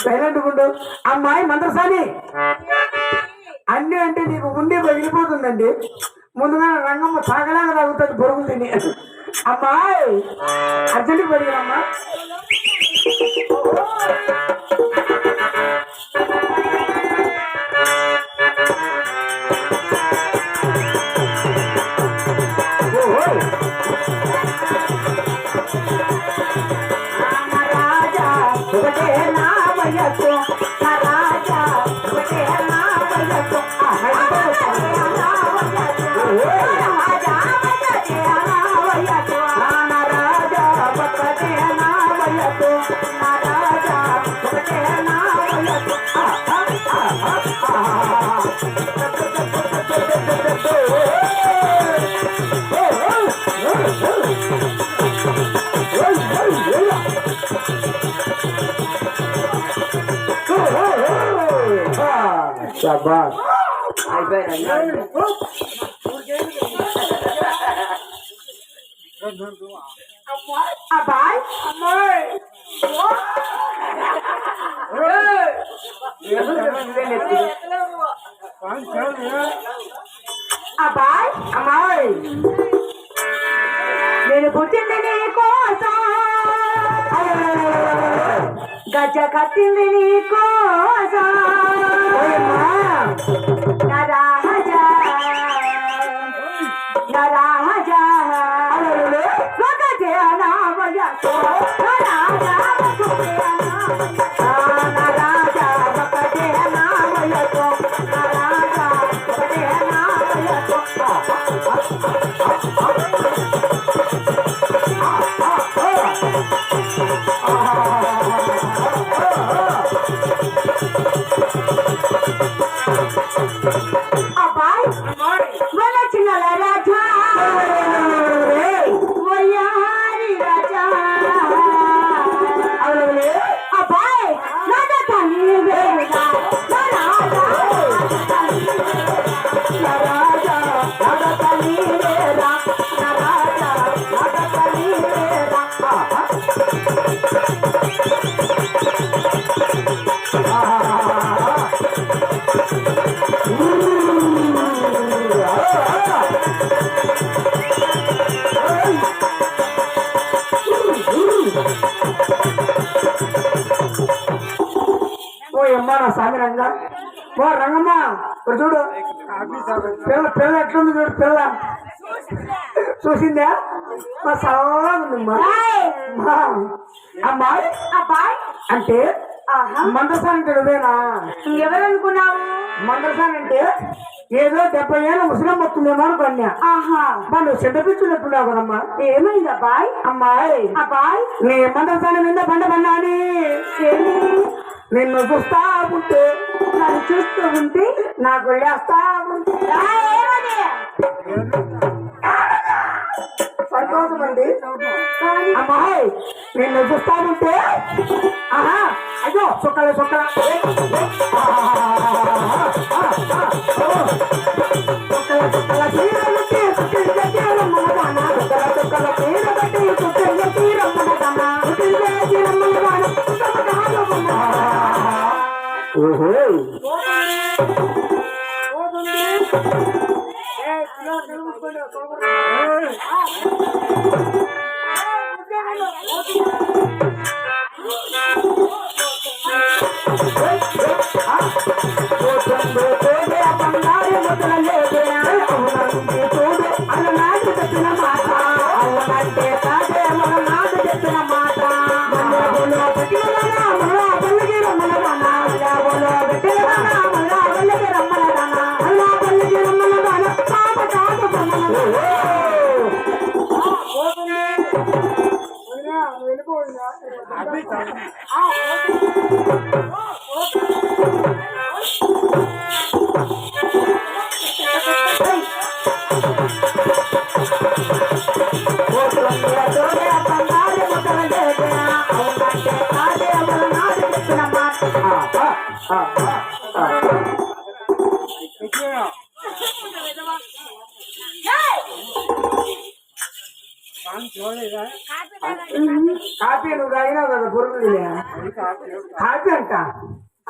Silent గుండు. అమ్మాయి మంత్రసాని అన్ని అంటే నీకు ఉండి వెళ్ళిపోతుందండి. ముందుగా రంగమ్మ సాగలాగా తాగుతుంది బొరుగు తిని. అమ్మాయి అర్జెంట్ పెరిగినమ్మా. शाबाश अबाई अबाई अमाई నేను పుట్టింది నీ కోసం గజ్జ కట్టింది నీ కోసం నా రాజా నా రాజా ఒకటే అనామయతో నా రాజా నా రాజా ఒకటే అనామయతో నా రాజా ఒకటే అనామయతో అబ్బాయి వాళ్ళ చిన్నల రాజా వయ్యారి రాజా అబ్బాయి నాద తల్లి వేరా నా రాజా నా రాజా నాద తల్లి వేరా నా రాజా నాద తల్లి వేరా ఓ అమ్మా నా స్వామి రంగ ఓ రంగమ్మ ఇప్పుడు చూడు పిల్ల పిల్ల ఎట్లుంది చూడు పిల్ల చూసిందా మా సరళంగా ఉందమ్మా. అమ్మాయి అబ్బాయి అంటే మందసాన్ అంటే నువ్వేనా? ఎవరనుకున్నావు? మందసాన్ అంటే ఏదో 70 ఏళ్ళ ముసలం వస్తుందేమో అనుకున్నా. నువ్వు చెడ్డపిచ్చున్నట్టున్నావు కదమ్మా. ఏమైంది అబ్బాయి? అమ్మాయి అబ్బాయి నీ మందసాని మీద పండబన్నాని నిన్ను చూస్తా ఉంటే నన్ను చూస్తూ ఉంటే నాకు లేస్తా ఉంటే సంతోషం అండి. అమ్మాయి నిన్ను చూస్తా ఉంటే ఆహా అయ్యో చుక్కల చుక్కల చుక్కల చుక్కల చీరలు తీరమ్మనదానా చుక్కల చుక్కల చీర బట్టి చుక్కల తీరమ్మనదానా తీరమ్మనదానా ఓహో అలనాడు చెప్పిన మాట అవునంటే కాదే మన నాడు చెప్పిన మాట మళ్ళీ పెట్టిన మళ్ళా పల్లకి రమ్మలదానా మళ్ళా పెట్టిన మళ్ళా పల్లకి రమ్మలదానా మళ్ళా పల్లకి రమ్మలదానా పాప కాదు వెళ్ళిపోయిందా కాఫీ నువ్వు తాగినావు కదా పురుగులు కాఫీ అంట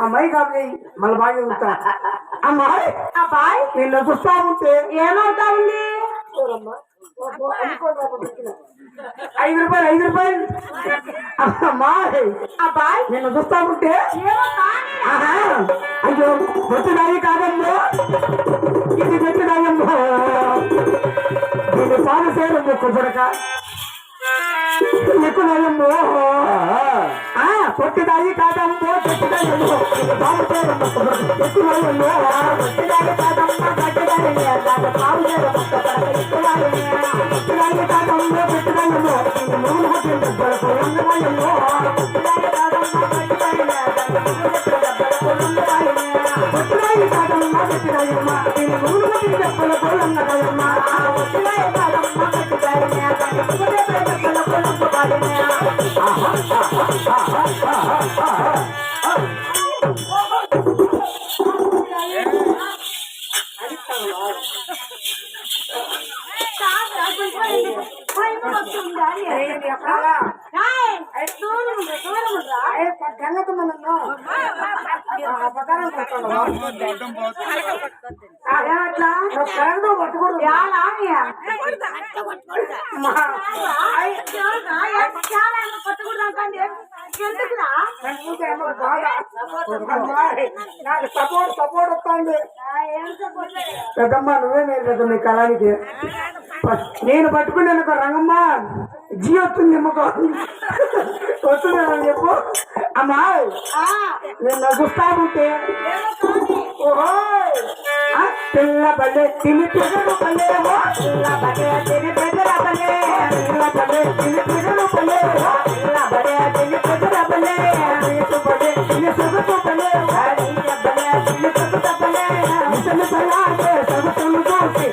అమ్మాయి కాఫీ మళ్ళీ బాగా చదువుతా అమ్మాయి అబ్బాయి నిన్ను చూస్తా ఉంటే ఏమవుతా ఉంది 5 రూపాయలు అమ్మాయి అబ్బాయి నిన్ను చూస్తా ఉంటే అయ్యో గొట్టుదాయి కాదమ్మో ఇది గొట్టుదాయమ్మో దీన్ని పాలు చేయడం కొబ్బరిక ఎక్కుదాయమ్మో పొట్టిదాయి కాదమ్మో గట్టిదాయమ్మో పాలు చేయడం ఎక్కుదాయమ్మో గట్టిదాయి కాదమ్మో గట్టిదాయి పాలు చేయడం గట్టిదాయి కాదమ్మో గట్టిదాయమ్మో మూడు కొట్టిన పొలంగదాయమ్మో గట్టిదాయి కాదమ్మో గట్టిదాయి కాదమ్మా గట్టిదాయమ్మా దీని మూడు కొట్టిన చెప్పల పొలంగదాయమ్మా గట్టిదాయి కాదమ్మా గట్టిదాయమ్మా సపోర్ట్ వస్తుంది పెద్దమ్మ నువ్వే మేలు పెద్ద మీ కళానికి నేను పట్టుకున్నాను ఒక రంగమ్మ జీ వస్తుంది వస్తున్నాను చెప్పు అమ్మా నేను చూస్తా ఉంటే ఓహో పిల్ల బల్లే తిని పిల్లలు పల్లేమో పిల్ల బడే తిని పెద్దల పల్లే పిల్ల బడే తిని పిల్లలు పల్లేమో పిల్ల బడే తిని పెద్దల పల్లే నీకు బడే తిని సొగసు పల్లే నీకు బడే తిని సొగసు పల్లే మిసలు పల్లాకే సొగసును చూసి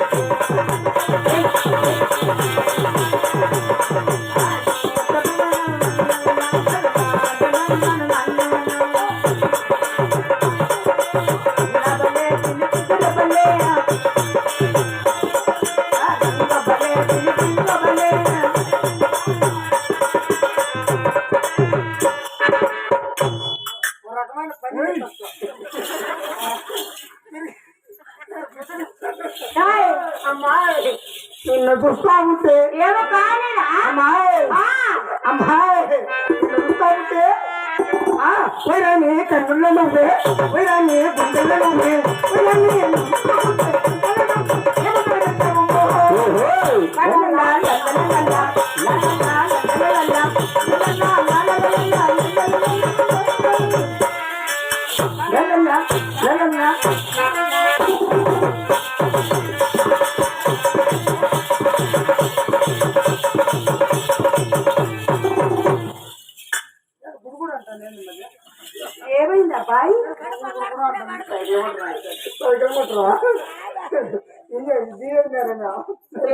నిన్ను చూస్తా ఉంటే ఏమో కానీ అమ్మాయి అమ్మాయి నిన్ను చూస్తా ఉంటే వైరాని కన్నుల్లో నువ్వే వైరాని గుండెల్లో నువ్వే వైరాని ఏమైంది అబ్బాయి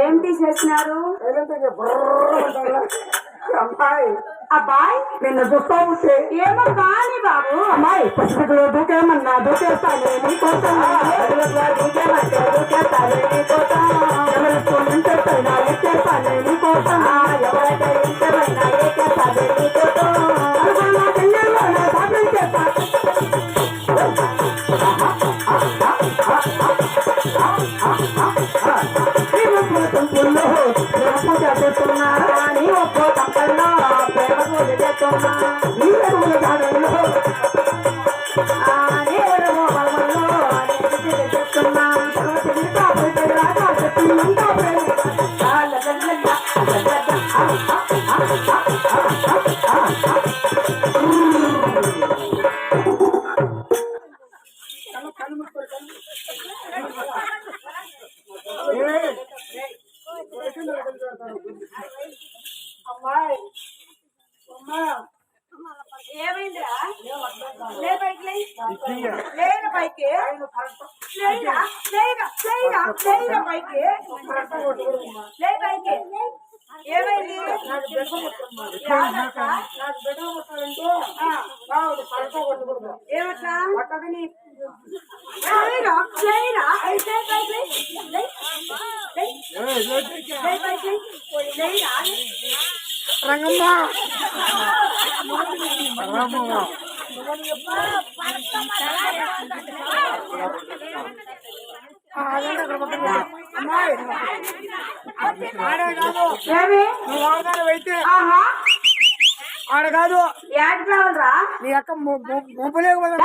ఏం తీసేసినారు అమ్మాయి అబ్బాయి నిన్న చూస్తా ఉంటే ఏమో కానీ బాబు అమ్మాయి పసిపికలో దూకేమన్నా దూకేస్తాను నీకోసం దూకేమంటే దూకేస్తాను నీకోసం ఎవరితో ఇంటైనా ఎక్కేస్తాను నీకోసం ఎవరైతే ఇంటైనా ఎక్కేస్తాను నీకోసం నీ ఒక్కో తప్పల్లో ప్రేమ పూజ చేస్తున్నా నీ ఎరువుల గాడంలో నేరుగు బలవల్లో చేస్తున్నా అమ్మాయి ఏమైందిరా లే పైకి లేన పైకి లేన పైకి లే పైకి ఏమైంది? నాకు బిడ్డ పుట్టాలంటే ఏమట్లా? పక్కని రంగమ్మ ఆడ కాదు యాడ్ రావాలరా? నీ అక్క ముప్పు లేకపోతే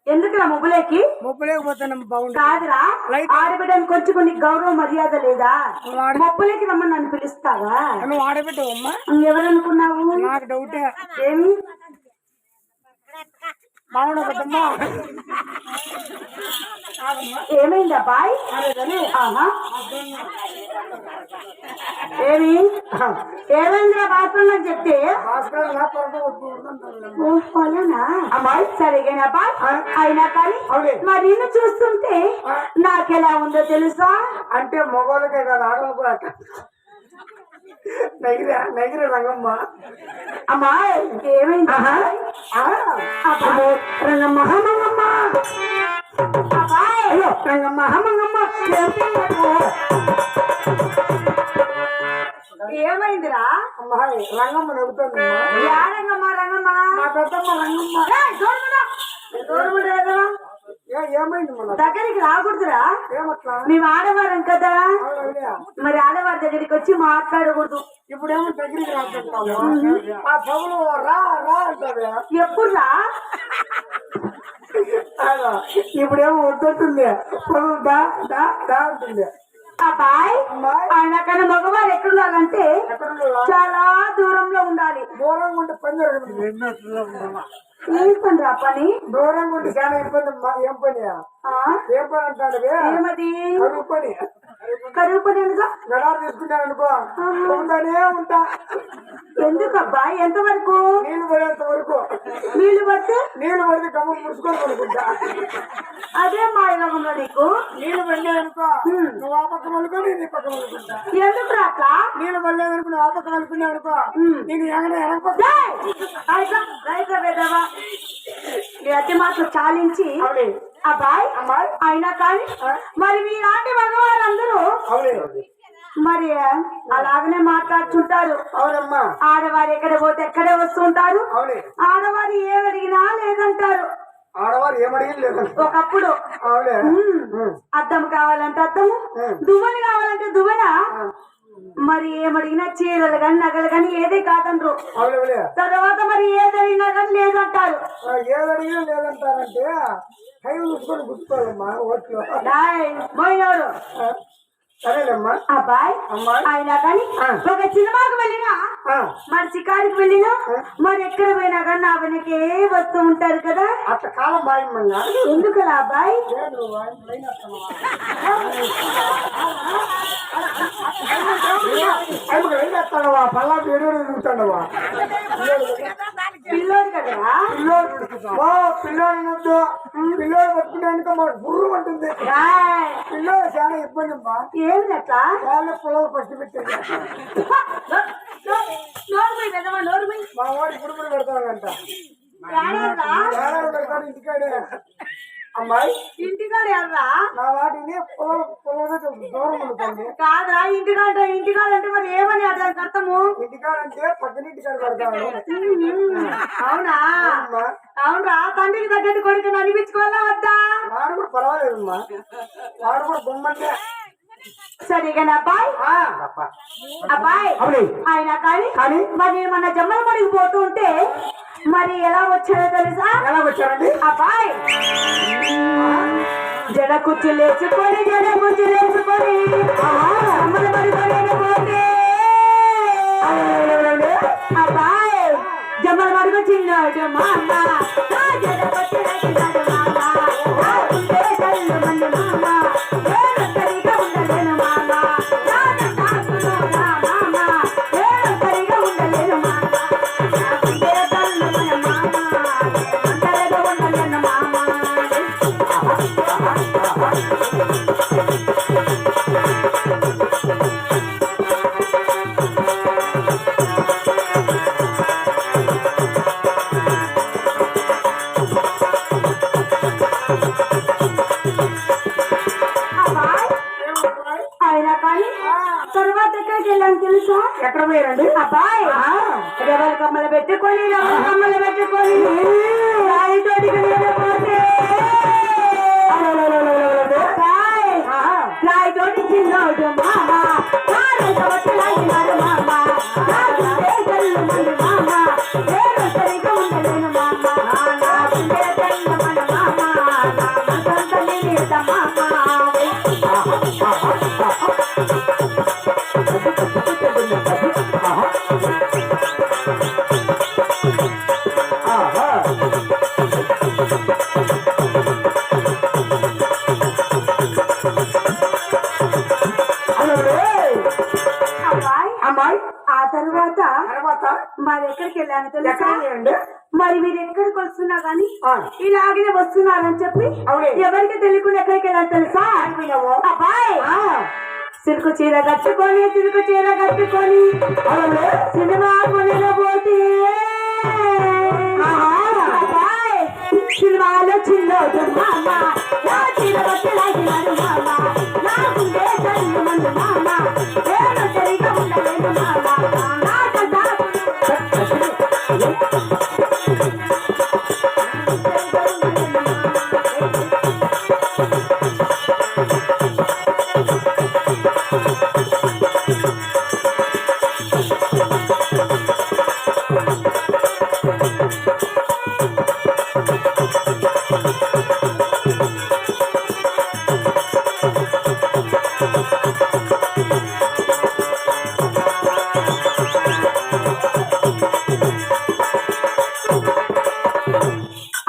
ఎందుకురా ముగ్గులేకి? ముప్పు లేకపోతే బాగుంటుంది కాదురా, ఆడబిడ్డని కొంచెం కొన్ని గౌరవ మర్యాద లేదా? ముప్పులేకి రమ్మని నన్ను పిలుస్తావా? నువ్వు ఆడబెట్టవమ్మా? ఎవరనుకున్నావు? నాకు డౌటే. ఏమి బాగుండదమ్మా? ఏమైందా బాయ్? ఏమి ఏమైందిరా బాత్రూమ్ అని చెప్తే అమ్మాయి సరిగా బాయ్ అయినా కానీ మరి నిన్ను చూస్తుంటే నాకెలా ఉందో తెలుసా? అంటే మగవాళ్ళకే కదా ఆడవాళ్ళు కూడా నగిర రంగమ్మ. అమ్మాయి ఏమైంది? రంగమ్మ రంగమ్మ రంగమ్మ రంగమ్మ ఏమైందిరా? అమ్మాయి రంగమ్మ నవ్వుతుంది. రంగమ్మ రంగమ్మ మా పెద్దమ్మ రంగమ్మ. ఏమైంది మన దగ్గరికి రాకూడదురా? ఏమట్లా? మేము ఆడవారం కదా, మరి ఆడవారి దగ్గరికి వచ్చి మాట్లాడకూడదు. ఇప్పుడేమో దగ్గరికి రాకుంటాము. ఆ పగులు రా రా అంటారు. ఎప్పుడు రా? ఇప్పుడేమో వద్దుంటుంది. పగులు దా దా దా ఉంటుంది. అబ్బాయి ఆయన కన్నా మగవారు ఎక్కడుండాలంటే చాలా దూరంలో ఉండాలి. దూరంగా ఉంటే పని జరగదు. ఏం పని రా? పని దూరంగా ఉంటే చాలా ఇబ్బంది. ఏం పని? ఏం పని అంటాడు? ఏమది? కరువు పని. కరువు పని ఎందుకు? గడారు తీసుకున్నాను అనుకో, ఉంటానే ఉంటా. ఎందుకు అబ్బాయి? ఎంతవరకు? నీళ్లు పడేంత వరకు. నీళ్లు పడితే? నీళ్లు పడితే గమ్మ ముడుచుకొని కొనుక్కుంటా. అదే మాయలోకంలో నీకు. నీళ్లు పడలేదనుకో, నువ్వు ఆ పక్క మలుకొని నీ పక్క మలుకుంటా. ఎందుకు రాట్లా? నీళ్లు పడలేదనుకో, నువ్వు ఆ పక్క మలుకున్నావు అనుకో, నేను ఎనక నీ అతి మాటలు చాలించి అబ్బాయి అయినా కానీ మరి మీలాంటి మగవారందరూ మరి అలాగనే మాట్లాడుతుంటారు. అవునమ్మా. ఆడవారు ఎక్కడ పోతే ఎక్కడే వస్తుంటారు. ఆడవారు ఏమడిగినా లేదంటారు. ఆడవారు ఏమడిగిన లేదు. ఒకప్పుడు అద్దం కావాలంటే అద్దము, దువ్వెన కావాలంటే దువ్వెన, మరి ఏమడిగినా చీరలు కానీ నగలు కానీ ఏదే కాదంటారు. తర్వాత మరి ఏదడిగినా కానీ లేదంటారు. ఏదడిగినా లేదంటారంటే కై చూసుకొని గుర్తుకోవాలమ్మా ఓట్లు. పోయినవారు సరేనమ్మా. అబ్బాయి అయినా కానీ ఒక సినిమాకి వెళ్ళినా, మరి షికారికి వెళ్ళినా, మరి ఎక్కడ పోయినా కానీ నా వెనకే వస్తూ ఉంటారు కదా. అట్లా కాలం బాయమ్మా. ఎందుకలా అబ్బాయి? వెళ్ళేస్తాడవా? పల్లా ఏడు తిరుగుతాడవా? పిల్లోడు కదా. పిల్లోడు నొద్దు. పిల్లోడు పట్టుకునేందుకు మా గుర్రు ఉంటుంది. పిల్లోడు చాలా ఇబ్బంది అమ్మా. ఏమిటట్లా? వాళ్ళ పొలం పట్టి పెట్టేది. మా వాడి గుడుపులు పెడతానంట. పెడతాడు ఇంటికాడే. అమ్మాయి ఇంటికాడ ఎర్రా? నా వాటిని పొలం దూరం ఉంటుంది. కాదురా, ఇంటికాడంటే మరి ఏమని దానికి అర్థము? ఇంటికాడంటే పక్కనింటికాడ పెడతాను. అవునా? అవునరా. తండ్రికి తగ్గట్టు కొడుకుని అనిపించుకోవాలా వద్దా? వాడు కూడా పర్వాలేదమ్మా. వాడు కూడా బొమ్మంటే సరిగా అబ్బాయి అబ్బాయి అయినా కానీ మరి మన జమ్మల మడికి పోతూ ఉంటే మరి ఎలా వచ్చారో తెలుసా? ఎలా వచ్చారండి? అబ్బాయి జడ కుర్చీ లేచుకొని జమ్మల మడి పోతే అబ్బాయి జమ్మల మడికి చిన్నాడు మా అమ్మ జడ పట్టినాడు రెవల కమ్మలు పెట్టుకొని రాయితోటికి వెళ్ళిపోతే రాయితోటి చిన్నోడు మామ లాగినాడు మామ మామ నేను సరిగా ఉండలేను మామ అమ్మాయి ఆ తర్వాత తర్వాత మరి ఎక్కడికి వెళ్ళాను తెలుసా ఎక్కడండి? మరి మీరు ఎక్కడికి వస్తున్నా గానీ ఆ. ఇలాగనే వస్తున్నారని చెప్పి అవునే. ఎవరికి తెలియకుండా ఎక్కడికి వెళ్ళాను తెలుసా వినవు? అబ్బాయి ఆ, సిల్కు చీర కట్టుకొని అవునండి. సినిమా కొనబోతే అబ్బాయి సినిమాలో చిన్నోడు మామ నా చీర కట్టి లాగినాడు మామ నా గుండె తల్లి మందు మామ నేను సరిగా ఉండలేను మామ నా కథ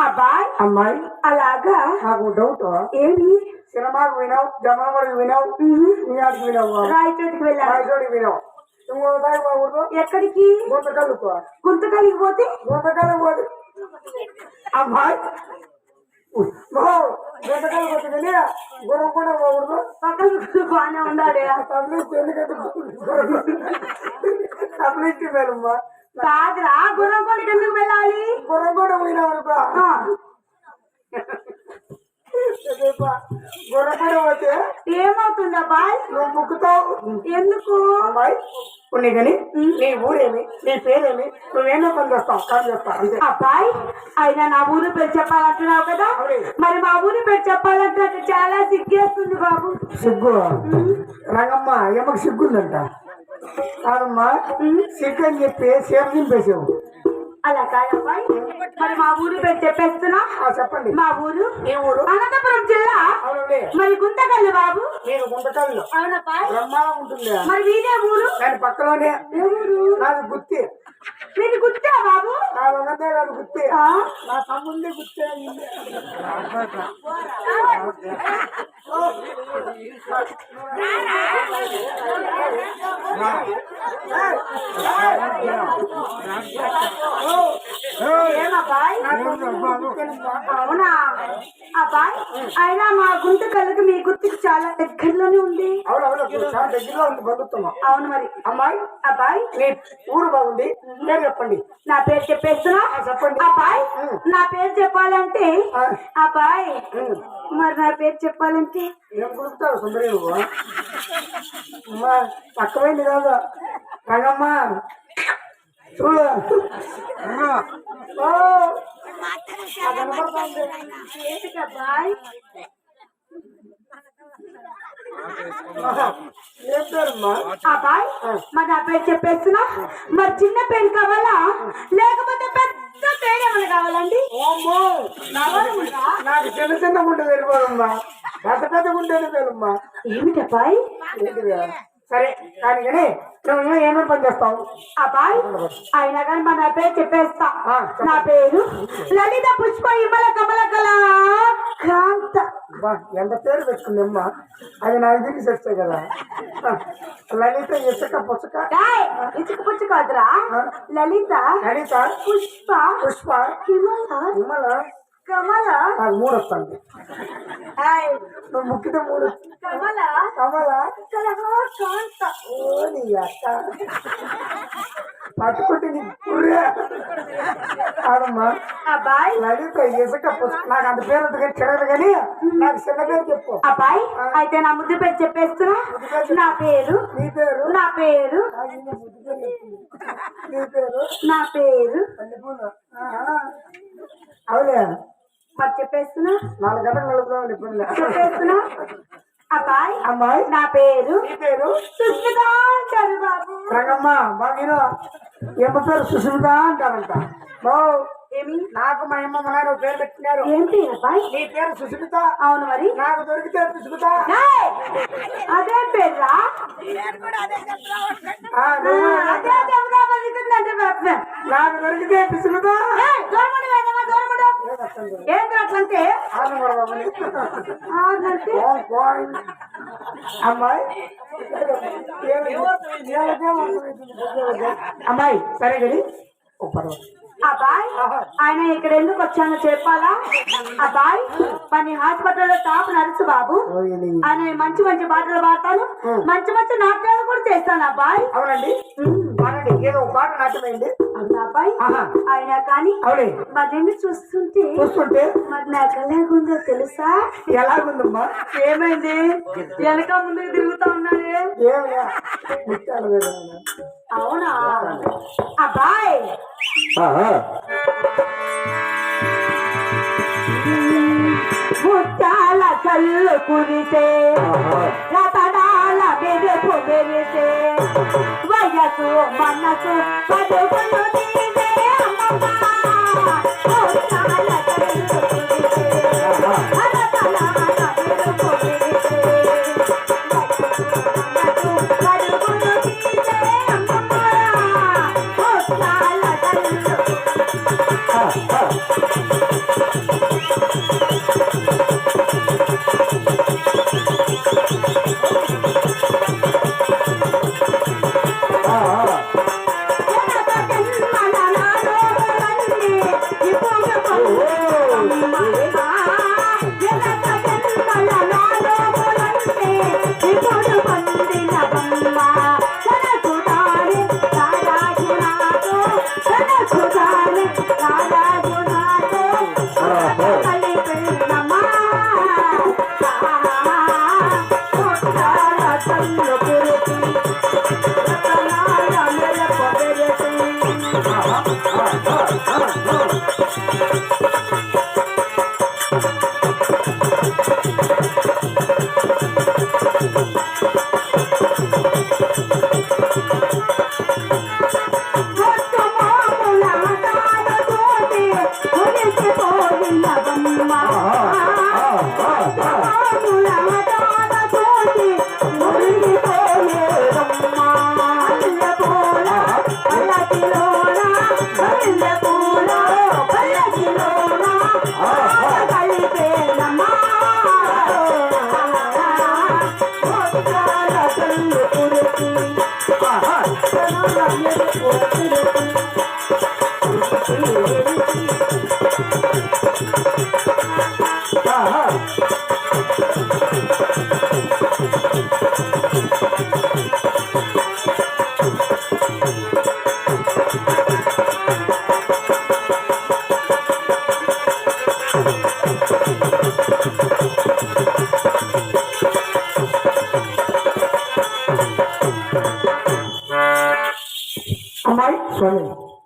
అబ్బాయి అమ్మాయి అలాగా నాకు డౌట్ ఏమి సినిమాకు వినావు జమాగడికి వినావు నీటికి వినావు రాయచోటికి వెళ్ళాను రాయచోడికి వినావు ఇంకో దాకా పోకూడదు ఎక్కడికి గుంతకల్లుకో గుంతకలికి పోతే గుంతకల్లు పోదు అమ్మాయి గుంతకల్లు పోతే కానీ గుర్రం కూడా పోకూడదు పక్కన బాగానే ఉన్నాడే తమిళ తమిళకి మేలమ్మా కాదురా గుర్రంకోడికి ఎందుకు వెళ్ళాలి గుర్రం కూడా పోయినావు అనుకో గుర్రం కూడా పోతే ఏమవుతుంది అబ్బాయి నువ్వు ముక్కుతావు ఎందుకు అమ్మాయి కొన్ని కానీ నీ ఊరేమి నీ పేరేమి నువ్వేమో పని చేస్తావు కాదు చేస్తావు అంతే అబ్బాయి అయినా నా ఊరి పేరు చెప్పాలంటున్నావు కదా మరి మా ఊరి పేరు చెప్పాలంటే నాకు చాలా సిగ్గేస్తుంది బాబు సిగ్గు రంగమ్మ ఏమకు సిగ్గుందంట కాదమ్మా సిగ్గు అని చెప్పి సేవ నింపేసావు అలా కాదబ్బాయి మరి మా ఊరి పేరు చెప్పేస్తున్నా చెప్పండి మా ఊరు ఏ ఊరు అనంతపురం జిల్లా అవునండి మరి గుంతకల్లు బాబు నేను గుంతకల్లు అవునబ్బాయి బ్రహ్మాండం ఉంటుంది మరి వీడే ఊరు దాని పక్కలోనే ఏ ఊరు నాది గుత్తి నీది గుర్తా బాబు నాది ఉన్నదే కాదు గుత్తి ఆ? నా తమ్ముంది గుత్తే ఏమబ్బాయి అవునా అబ్బాయి అయినా మా గుంతకల్లుకి మీ గుర్తుకు చాలా దగ్గరలోనే ఉంది అవునవును చాలా దగ్గరలో ఉంది బంధుత్వం అవును మరి అమ్మాయి అబ్బాయి నీ ఊరు బాగుంది పేరు చెప్పండి నా పేరు చెప్పేస్తున్నా చెప్పండి అబ్బాయి నా పేరు చెప్పాలంటే ఆ. అబ్బాయి మరి నా పేరు చెప్పాలంటే ఏం గుర్తావు సుందరి నువ్వు అమ్మా తక్కువైంది కాదు రంగమ్మ చూడు ఓ, అది కనపడుతోంది. ఏంటి అబ్బాయి ఏం పేరమ్మా అబ్బాయి మరి నా పేరు చెప్పేస్తున్నా మరి చిన్న పేరు కావాలా లేకపోతే పెద్ద పేరు ఏమైనా కావాలండి ఓమ్మో నాకు చిన్న చిన్న గుండె వెళ్ళిపోదమ్మా పెద్ద పెద్ద గుండెలు పేరమ్మా ఏమిటి అబ్బాయి ఏంటిదా సరే కానీ నువ్వు ఏమేమి పని చేస్తావు అబ్బాయి అయినా కానీ మరి నా పేరు చెప్పేస్తా ఆ, నా పేరు లలిత పుష్ప ఇమల కమల కళ కాంత బా ఎంత పేరు పెట్టుకుందమ్మా అది నాకు తెలిసి వచ్చాయి కదా లలిత ఇసుక పుచ్చక ఇసుక పుచ్చు కాదురా లలిత లలిత పుష్ప పుష్ప హిమల విమల కమల నాకు మూడు వస్తుంది నువ్వు ముక్కితే మూడు కమల కమల కలహాకాంత ఓ నీ అక్క పట్టుకుంటే నీ పుర్రే ఆడమ్మా అబ్బాయి లలిత ఇసుక నాకు అంత పేరు చెరగదు కానీ నాకు చిన్న పేరు చెప్పు అబ్బాయి అయితే నా ముద్దు పేరు చెప్పేస్తున్నా నా పేరు నీ పేరు నా పేరు నీ పేరు నా పేరు అవులే మరి చెప్పేస్తున్నా 4 గంటలు నలుపుదాం ఇప్పుడు చెప్పేస్తున్నా అబ్బాయి అమ్మాయి నా పేరు నీ పేరు సుష్మిత అంటారు బాబు రంగమ్మ బాగా ఏమ పేరు సుస్మిత అంటారంట బావు ఏమి నాకు మా అమ్మ మా నాన్న పేరు పెట్టినారు ఏంటి అబ్బాయి నీ పేరు సుస్మిత అవును మరి నాకు దొరికితే సుస్మిత ఏయ్! అదే పేర్లా అదే చెబుతా బతుకుందంటే బాబు నాకు దొరికితే సుస్మిత దూరముడు వేదమా దూరముడు ఏంటి అట్లంటే అమ్మాయి అమ్మాయి సరే గడి అబ్బాయి ఆయన ఇక్కడ ఎందుకు వచ్చానో చెప్పాలా అబ్బాయి మన హాస్పిటల్లో టాప్ నర్సు బాబు ఆయన మంచి మంచి పాటలు పాడతాను మంచి మంచి నాట్యాలు కూడా చేస్తాను అబ్బాయి అవునండి పాడండి ఏదో ఒక పాట నాట్యమైంది అవునా అబ్బాయి ఆయన కానీ అవునే మరిన్ని చూస్తుంటే మరి నాకు ఎలాగుందో తెలుసా ఎలాగుందమ్మా ఏమైంది వెనక ముందు తిరుగుతా ఉన్నానే అవునా అబ్బాయి ముత్యాల కళ్ళు కురిసే రతనాల మెరుపు మెరిసే వయసు మనసు పదుకులు నీవే అమ్మమ్మ ముత్యాల కళ్ళు కురిసే రతనాల మెరుపు మెరిసే వయసు మనసు పదుకులు నీవే అమ్మమ్మ ముత్యాల కళ్ళు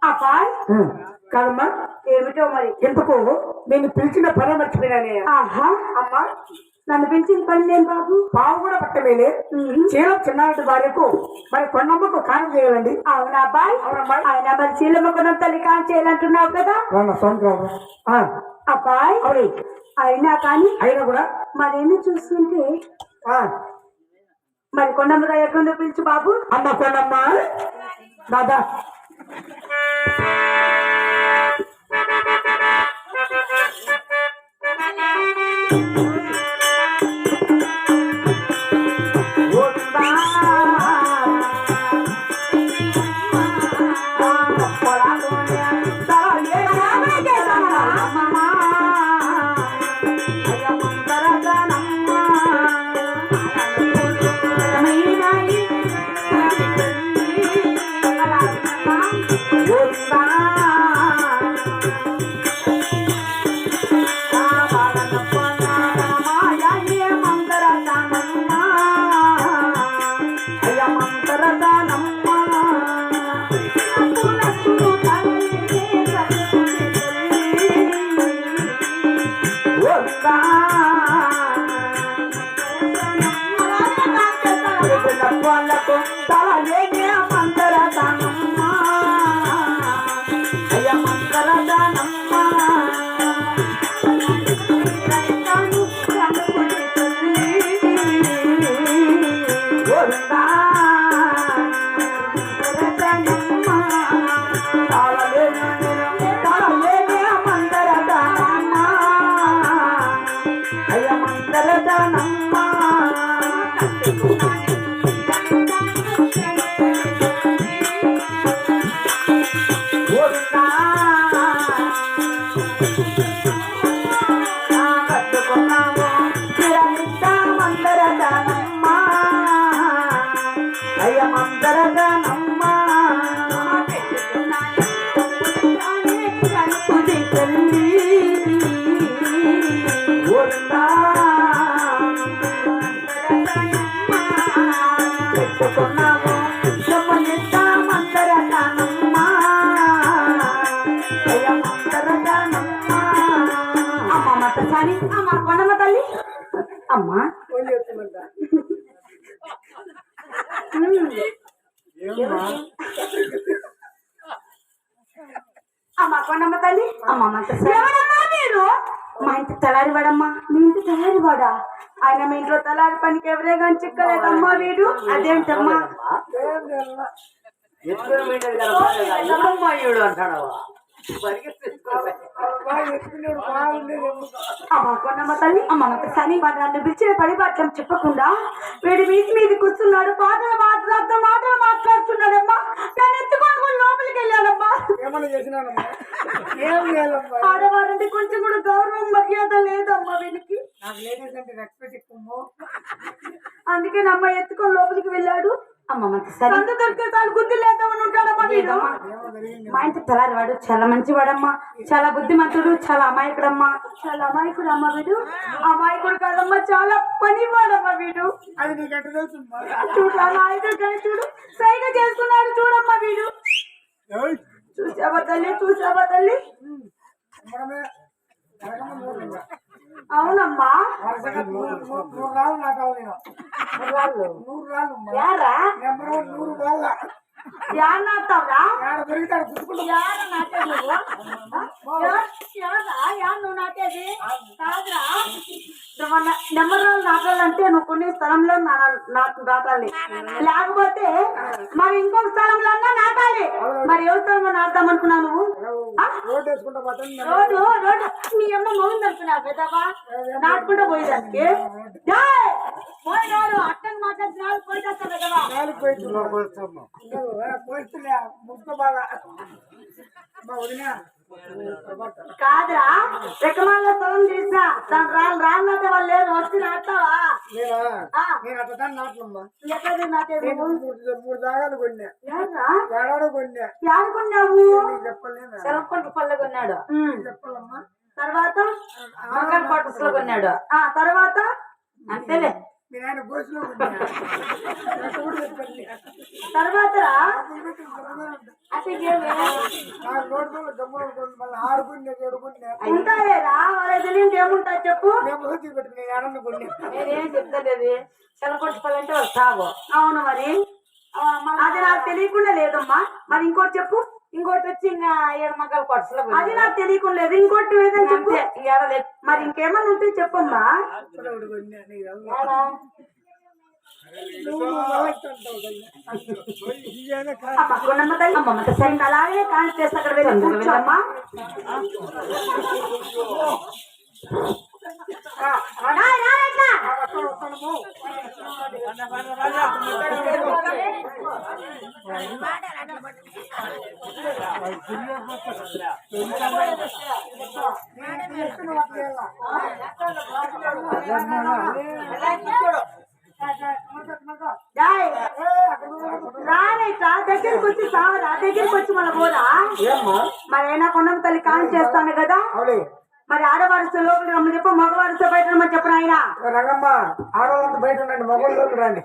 అబ్బాయి కాదమ్మా ఏమిటో మరి ఎందుకు నేను పిలిచిన పని మర్చిపోయినానే ఆహా అమ్మా నన్ను పిలిచిన పని లేని బాబు పావు కూడా పట్టమేలే చీలం చిన్నాటి భార్యకు మరి కొండమ్మకు కారం చేయాలండి అవునా అబ్బాయి అవునమ్మాయి ఆయన మరి చీలమ్మ కొనం తల్లి కాన్ చేయాలంటున్నావు కదా అబ్బాయి అవును అయినా కానీ అయినా కూడా మరేమి చూస్తుంటే మరి కొండమ్మ ఎక్కడ పిలుచు బాబు అమ్మ కొండమ్మ దాదా గోవిందా పెట్టుకున్నాము మందరదానమ్మా అమ్మ మతసాని అమ్మ కొండమ్మ తల్లి అమ్మా అమ్మ కొండమ్మ తల్లి అమ్మ ఎవరమ్మా మీరు మా ఇంటి తలారివాడమ్మా మీ ఇంటి తలారివాడా ఆయన మీ ఇంట్లో తలారి పనికి ఎవరే కానీ చిక్కలేదమ్మా వీడు అదేంటమ్మా అమ్మా కొండమ్మ తల్లి అమ్మ సని నన్ను పిలిచిన పరిపాట్లం చెప్పకుండా వీడి మీది కూర్చున్నాడు మాటలు మాట్లాడుతున్నాడమ్మా నన్ను ఎత్తుకొని లోపలికి వెళ్ళాడమ్మా ఆడవారంటే కొంచెం కూడా గౌరవం మర్యాద లేదమ్మా వీడికి అందుకే నమ్మ ఎత్తుకొని లోపలికి వెళ్ళాడు అమ్మ దొరికే తాను బుద్ధి లేదామని ఉంటాడమ్మా వీడు మా ఇంటి తలారివాడు చాలా మంచివాడమ్మా చాలా బుద్ధిమంతుడు చాలా అమాయకుడమ్మా చాలా అమాయకుడు అమ్మ వీడు అమాయకుడు కాదమ్మా చాలా పనివాడమ్మా వీడు చూడు అమాయకుడు కానీ చూడు సైగ చేసుకున్నాడు చూడమ్మా వీడు చూసావా తల్లి అవునమ్మా నెమ్మరాలు నాటాలంటే నువ్వు కొన్ని స్థలంలో నాటాలి లేకపోతే మరి ఇంకొక స్థలంలో నాటాలి మరి ఏ స్థలంలో నాటుదాం అనుకున్నావు నువ్వు రోడ్డు మీ అమ్మ మౌంది అనుకున్నావు పెద్దవా నాటుకుంటూ పోయేదానికి పోయినాడు అట్టని మాట్లాడుతున్నాడు పోయిస్తాను కదా కాదురా రెక్కమాల స్థలం తీసా దాని రాళ్ళంటే వాళ్ళు లేదు వచ్చి నాటావా నాటేది కొన్నావు సెలకొండ పళ్ళు కొన్నాడు తర్వాత మగన్ క్వార్టర్స్ లో కొన్నాడు తర్వాత అంతేలే తర్వాత ఉంటాయేరా వాళ్ళ తెలియదు ఏముంటా చెప్పు నేనేం చెప్తాలేదు సెలకొట్టుకోవాలంటే వాళ్ళు సాగు అవును మరి అది నాకు తెలియకుండా లేదమ్మా మరి ఇంకోటి చెప్పు ఇంకోటి వచ్చి ఇంకా 7 మగల కొట్సలో అది నాకు తెలియకుండా లేదు ఇంకోటి ఏదని చెప్పు ఏడలేదు మరి ఇంకేమన్నా ఉంటే చెప్పమ్మా అలాగే కాన్స్ చేస్తా అక్కడ వెళ్ళమ్మా దగ్గరికి వచ్చి సావరా దగ్గరికి వచ్చి మన పోరా మరి అయినా కొండమ్మ తల్లి కాన్స్ చేస్తాను కదా మరి ఆడవారితో లోపలికి రమ్మని చెప్పు మగవారితో బయట రమ్మని చెప్పను ఆయన రంగమ్మ ఆడవాళ్ళంతా బయట ఉండండి మగవాళ్ళు రండి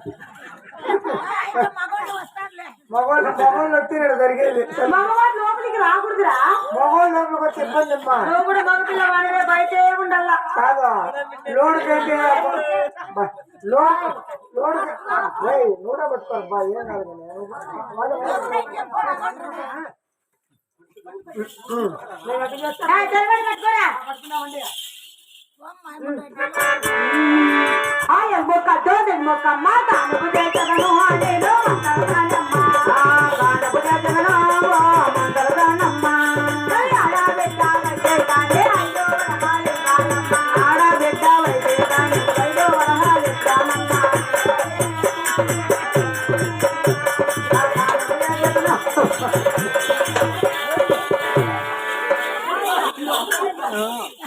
మగవాళ్ళు వచ్చినాడు జరిగేది మగవాళ్ళు లోపలికి రాకూడదురా మగవాళ్ళు లోపలికి వచ్చి ఇబ్బంది అమ్మా నువ్వు కూడా మగపిల్ల వాడివే బయట ఉండల్లా కాదు లోడ్ కంటే లోడ్ నూనె పట్టుకోరు బా ఏం కాదు మొక్క దోద మొక్క మాట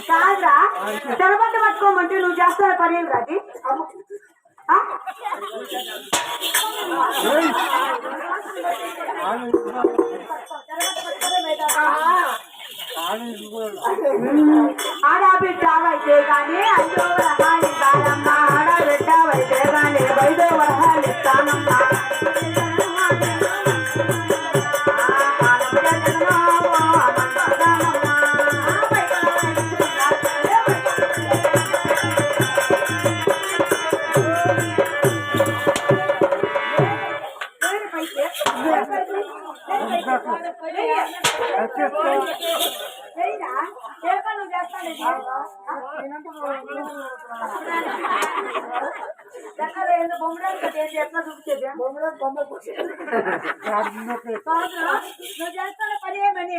కాదురా తెరబట్ట పట్టుకోమంటే నువ్వు చేస్తావు పని రాది ఆడబిడ్డ అయితే కానీ అయ్యో చేస్తాను ఎట్లా చూపించేది నువ్వు చేస్తాను పని ఏమని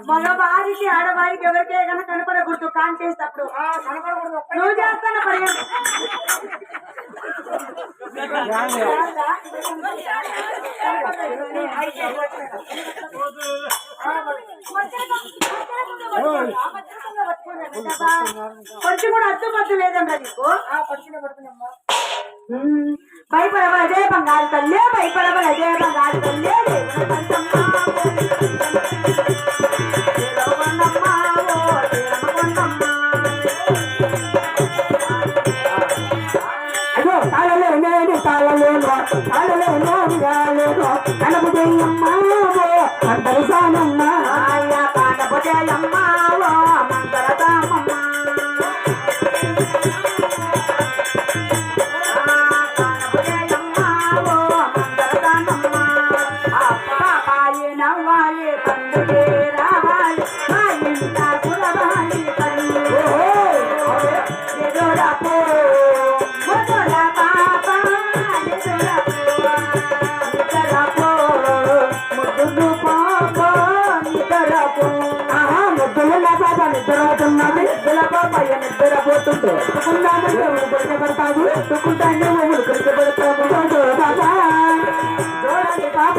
మగ వారికి ఆడవారికి ఎవరికే కన్నా కనపడకూడదు కాన్ చేసేటప్పుడు నువ్వు చేస్తాను పని కొంచెం కూడా అర్థపద్దు లేదమ్మా నీకు భయపడవ అదే బంగారు తల్లి భయపడవ అదే బంగారు తల్లి అయ్యో తాళలేను తాళలేను తాళలేను కనబుదయ్యమ్మా మందరసానమ్మా కనబుదయ్యమ్మా మందరసామమ్మా నవ్వాలి పండుగే రావాలి మా ఇంట కులవాలి నిదురపో ముదుల పాప నిదురపో ముద్దులు పాప నిదురపో ముద్దుల పాప నిద్రపోతున్నది ముద్దుల పాప నిద్రపోతుంటే కొడతావు ఎత్తుకుంటాను కొడుకు పెడతాము పాప చూడండి పాప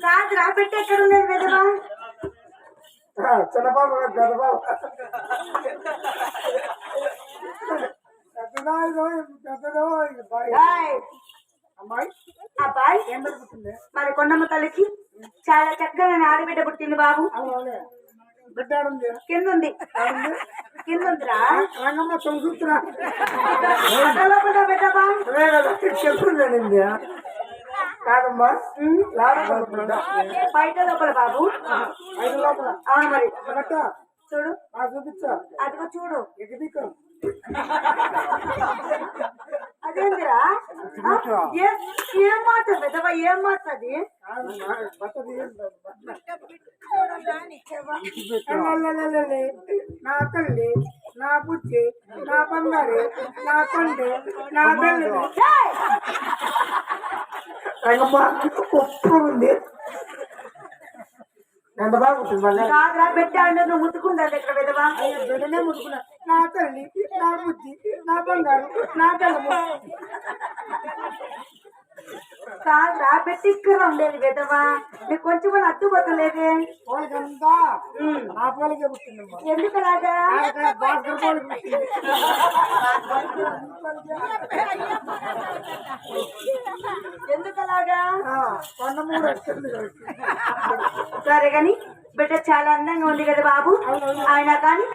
కాదురా పెట్టి ఎక్కడ ఉండేది పెద్దవా చిన్నబాబు పెద్దబాబు అమ్మాయి అబ్బాయి మరి కొండమ్మ తల్లికి చాలా చక్కగా ఆడబిడ్డ పుట్టింది బాబు బిడ్డ కింద ఉంది కింద ఉందిరా రంగమ్మ చూస్తున్నా లోపల పెద్దబా చెప్తుందండి కాదమ్మా బయట లోపల బాబు ఐదు లోపల అవును మరి చూడు చూపించా అదిగో చూడు ఎగదికం అదేందిరా ఏం మాట పెద్దవా ఏం మాట అది నా తల్లి నా బుజ్జి నా బంగారు నా కొండ నా తల్లి రంగమ్మ ఉప్పు ఉంది ఎంత బాగుంటుంది కాదురా పెట్టాడు నువ్వు ముట్టుకుంటాడు ఇక్కడ పెద్దవా బిడ్డనే ముట్టుకున్నా నా తల్లి నా బుజ్జి నా బంగారు నా తల్లి కాదురా పెట్టి ఇక్కడ ఉండేది పెద్దవా నీకు కొంచెం కూడా అడ్డుపోతలేదే పోలికంతా నా పోలికే పుట్టిందమ్మా ఎందుకు అలాగా భాస్కర్ పోలికి పుట్టింది ఎందుకు అలాగా కొండమూడు వచ్చింది సరే గాని బిడ్డ చాలా అందంగా ఉంది కదా బాబు ఆయన కానీ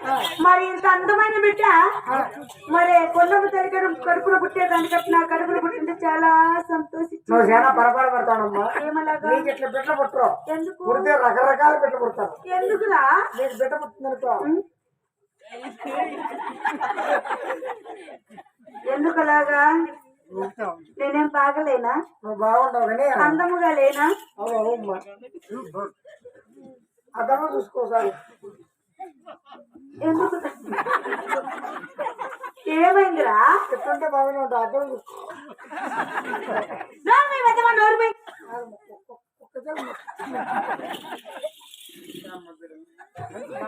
మరి ఇంత అందమైన బిడ్డ మరి కొండమ్మ తల్లి కడుపులో పుట్టేదానికంటే నా కడుపులో పుట్టింటే చాలా సంతోషించాను చాలా పొరపాటు పడతానమ్మా ఏమలాగా నీకు ఇట్లా బిడ్డ పుట్టరు ఎందుకు పుడితే రకరకాల బిడ్డ పుడతారు ఎందుకులా నీకు బిడ్డ పుట్టిందనుకో ఎందుకు అలాగా నేనేం బాగలేనా నువ్వు బాగుంటావు కానీ అందముగా లేనా అవునమ్మా అదమ్మా చూసుకోసారి ఎందుకు ఏమైందిరా చెప్తుంటే బాగానే ఉంటావు అర్థం చూసుకో నోర్మై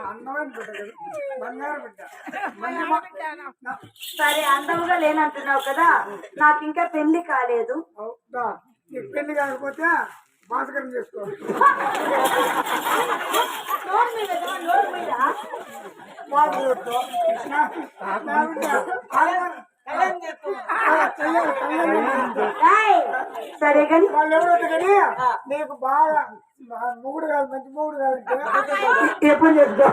అందమైన బిడ్డ కదా బంగారు బిడ్డ సరే అందముగా లేనంటున్నావు కదా నాకు ఇంకా పెళ్లి కాలేదు నీకు పెళ్లి కాకపోతే భాస్కరం చేసుకో సరే కానీ వాళ్ళు ఎవరు కానీ నీకు బాగా మూడు కాదు మంచి మూడు కాదంటే ఎప్పుడు చేసుకో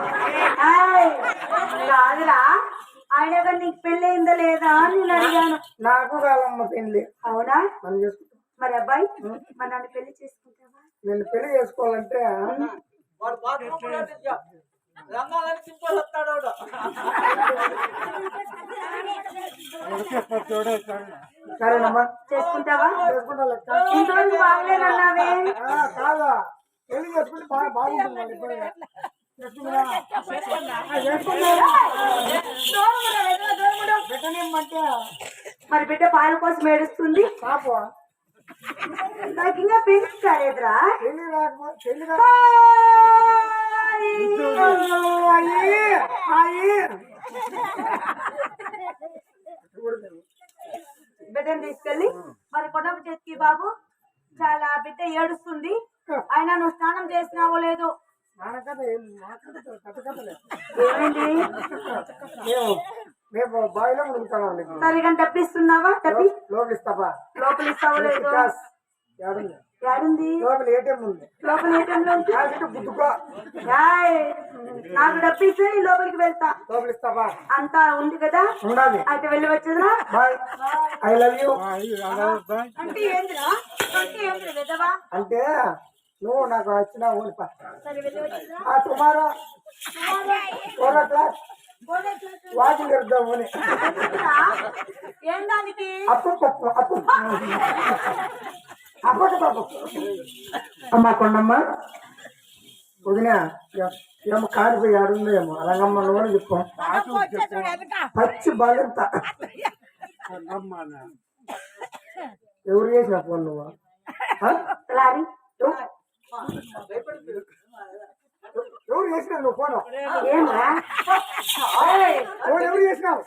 కాదురా ఆయన కానీ నీకు పెళ్లి అయిందా లేదా అని నేను అడిగాను నాకు కాదమ్మ పెళ్లి అవునా మనం చేసుకుంటాం మరి అబ్బాయి మరి నన్ను పెళ్లి చేసుకుంటావా నేను పెళ్లి చేసుకోవాలంటే రంగాలని సింపుల్ వస్తాడు వాడు. సరేనమ్మా చేసుకుంటావా చేసుకుంటా లెక్క. ఇంతవరకు బాగలేదన్నావే కాదా పెళ్లి చేసుకుంటే బాగా బాగుంటుంది వాళ్ళు ఇప్పుడు. చేసుకుందా? చేసుకుందా? పెట్టనేమంటే మరి బిడ్డ పాల కోసం ఏడుస్తుంది పాప నాకు ఇంకా పెళ్లి కాలేదురా పెళ్లి రాకపోతే పెళ్లి బిడ్డను తీసుకెళ్ళి మరి కొడవ చేతికి బాబు చాలా బిడ్డ ఏడుస్తుంది అయినా నువ్వు స్నానం చేసినావో లేదో ఏమైంది మేము బావిలో మునుగుతాం సరిగా డబ్బిస్తున్నావా డబ్బి లోపల ఇస్తావా లోపల ఇస్తావో లేదో ఏడుంది లోపల ఏటీఎం ఉంది లోపల ఏటీఎంలో ఉంది. గుద్దుకో ఏయ్, నాకు డబ్బిస్తే నీ లోపలికి వెళ్తా లోపల ఇస్తావా అంతా ఉంది కదా ఉండాలి అయితే వెళ్ళి వచ్చేదా బాయ్ ఐ లవ్ యూ అంటే ఏందిరా అంటే ఏంటి విధవా అంటే నువ్వు నాకు వచ్చిన ఊరిపా సరే వెళ్ళి వచ్చేదా టుమారో క్లాస్ వాకింగ్ చేద్దాము అని ఏం దానికి అప్పు పప్పు అప్పు అప్పటి పాప అమ్మా కొండమ్మ వదిన ఏమో కాడిపోయి ఆడుందో ఏమో అలాగమ్మ కూడా చెప్పాం పచ్చి బాలింత ఎవరు చేసిన ఫోన్ నువ్వు లారీ ఎవరు చేసినావు నువ్వు ఫోన్ ఏమరా ఫోన్ ఎవరు చేసినావు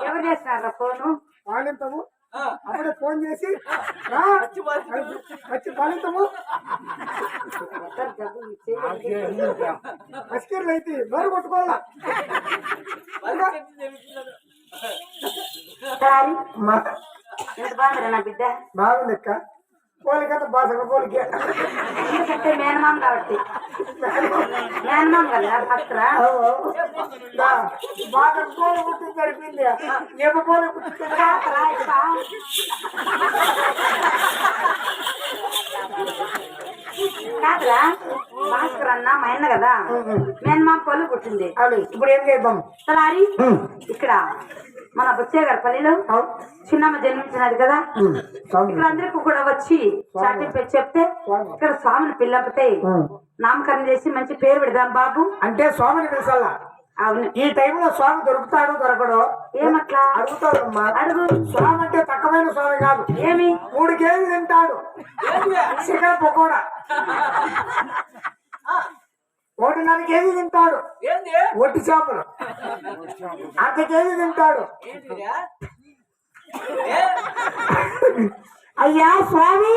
ఎవరు చేస్తారా ఫోను బాలింతము అప్పుడే ఫోన్ చేసి రా వచ్చి బాలింతము అస్కర్లు అయితే నోరు కొట్టుకోవాలా లారీ అమ్మా ఎంత బాగుందిరా నా బిడ్డ బాగుంది అక్క పోలికత బాసక పోలికే ఎందుకంటే మేనమామ కాబట్టి మేనమామ కదా భక్తురా బాగా పోలి పుట్టింది సరిపోయింది ఏమో పోలి పుట్టింది కాదురా భాస్కర్ అన్న మా అన్న కదా మేనమామ పొల్లు పుట్టింది అది ఇప్పుడు ఏం చేద్దాం లారీ ఇక్కడ మన బుచ్చయ్య గారి పల్లిలో చిన్నమ్మ జన్మించినది కదా ఇక్కడ అందరికి కూడా వచ్చి సర్టిఫికేట్ చెప్తే ఇక్కడ స్వామిని పిల్లపితే నామకరణం చేసి మంచి పేరు పెడదాం బాబు అంటే స్వామిని పిలిచాలా అవును ఈ టైంలో స్వామి దొరుకుతాడు దొరకడు ఏమట్లా అడుగుతాడు అమ్మా అడుగు స్వామి అంటే తక్కువైన స్వామి కాదు ఏమి 3 కేజీలు తింటాడు చికెన్ పకోడా 1.5 కేజీ తింటాడు ఏంది ఒట్టి చేపలు 1 కేజీ తింటాడు ఏంటిరా? అయ్యా స్వామి